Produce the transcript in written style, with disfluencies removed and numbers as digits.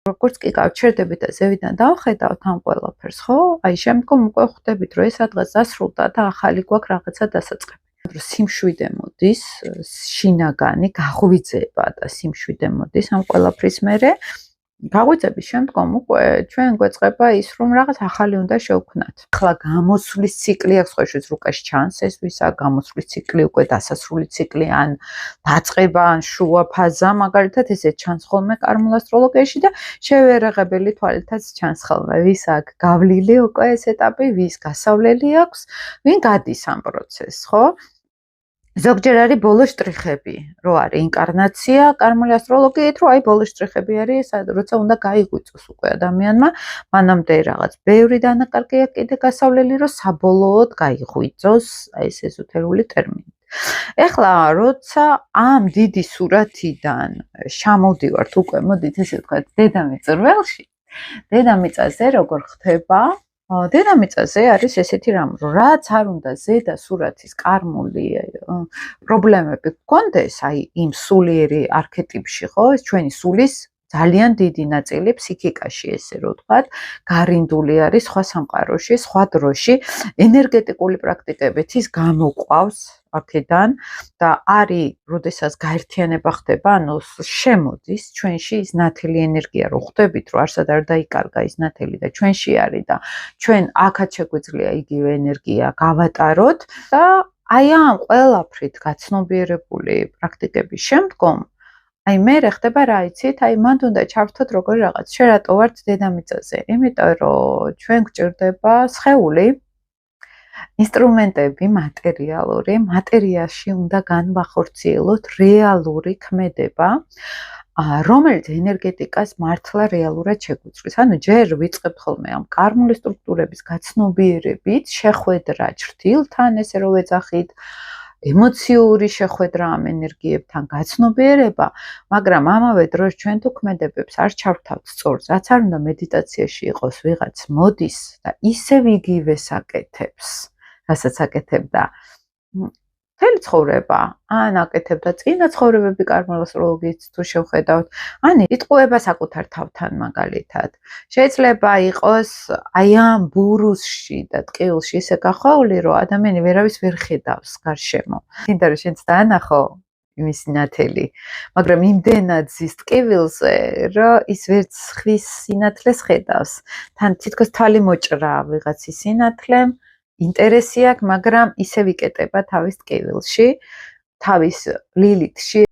როგორც კი გავჩერდებით და ზევიდან დავხედავთ ამ ყველაფერს, ხო? აი შემდგომ უკვე ხვდებით, რომ ეს რაღაც დასრულდა და ახალი გვაქვს რაღაცა დასაწყები. სიმშვიდე მოდის, შინაგანი გაღვიძება და სიმშვიდე მოდის ამ ყველაფრის მერე. გაღვიძების შემდგომ უკვე ჩვენ გვეწყება ის, რომ რაღაც ახალი უნდა შევქმნათ. ახლა გამოსვლის ციკლი აქვს, ხოშიც რუკაში ჩანს ეს ვისა, გამოსვლის ციკლი უკვე დასასრული ციკლი ან დაწყება ან შუა ფაზა, მაგალითად ესე ჩანს ხოლმე კარმულ ასტროლოგიაში და შევერაღებელი თვალითაც ჩანს ხოლმე, ვის აქ გავლილი უკვე ეს ეტაპი, ვის გასავლელი აქვს, ვინ გადის ამ პროცესს, ხო? ზოგჯერ არის ბოლო შტრიხები, რო არის ინკარნაცია, კარმული ასტროლოგიით, რო აი ბოლო შტრიხები არის, როცა უნდა გაიღვიძოს უკვე ადამიანმა, მანამდე რაღაც ბევრი დანაკარგია კიდე გასავლელი, რომ საბოლოოდ გაიღვიძოს, აი ეს ეზოთერული ტერმინი. ეხლა, როცა ამ დიდი სურათიდან შემოვდივართ უკვე, მოდით ესე ვთქვათ, დედამიწრველში, დედამიწაზე როგორ ხდება? დედამიწაზე არის ესეთი რამ, რომ რაც არ უნდა ზედა სურათის კარმული პრობლემები გქონდეს, აი იმ სულიერი არქეტიპში, ხო, ეს ჩვენი სულის ძალიან დიდი ნაწილი ფსიქიკაში, ესე რომ ვთქვათ, გარინდული არის სხვა სამყაროში, სხვა დროში, ენერგეტიკული პრაქტიკებით ის გამოყვავს აქედან და არის, როდესაც გაერთიანება ხდება, ანუ შემოდის ჩვენში ის ნათელი ენერგია, რომ ხვდებით, რომ არსად არ დაიკარგა ის ნათელი და ჩვენში არის და ჩვენ აქაც შეგვიძლია იგივე ენერგია გავატაროთ და აი ამ ყველაფრით გაცნობიერებული პრაქტიკების შემდგომ აი მე ხდება რა იცით, აი მანდ უნდა ჩავრთოთ როგორი რაღაც. შენ რატო ვართ დედამიწაზე? იმიტომ რომ ჩვენ გვჭირდება სხეული, ინსტრუმენტები მატერიალური, მატერიაში უნდა განვახორციელოთ რეალური ქმედება, რომელიც ენერგეტიკას მართლა რეალურად შეგვიწვრის. ანუ ჯერ ვიწყებთ ხოლმე ამ კარმული სტრუქტურების გაცნობიერებით, შეხვედრა ჭრილთან, ესე რომ ვეძახით, ემოციური შეხვედრა ამ ენერგიებთან გაცნობიერება, მაგრამ ამავე დროს ჩვენ თუ ქმედებებს არ ჩავრთავთ სწორს, რაც არ უნდა მედიტაციაში იყოს ვიღაც მოდის და ისევ იგივეს აკეთებს, რასაც აკეთებდა მთელი ცხოვრება, ან აკეთებდა წინა ცხოვრებები კარმულ ასტროლოგიით თუ შევხედავთ, ან იტყუება საკუთარ თავთან მაგალითად. შეიძლება იყოს აი ამ ბურუსში და ტყივილში ისე გახვეული, რომ ადამიანი ვერავის ვერ ხედავს გარშემო. მინდა რომ შენც დაანახო იმის ნათელი, მაგრამ იმდენად ზის ტკივილზე, რომ ის ვერც ხვის სინათლეს ხედავს. თან თითქოს თვალი მოჭრა ვიღაცის სინათლემ, ინტერესი აქვს, მაგრამ ისევ იკეტება თავის ტკივილში, თავის ლილითში.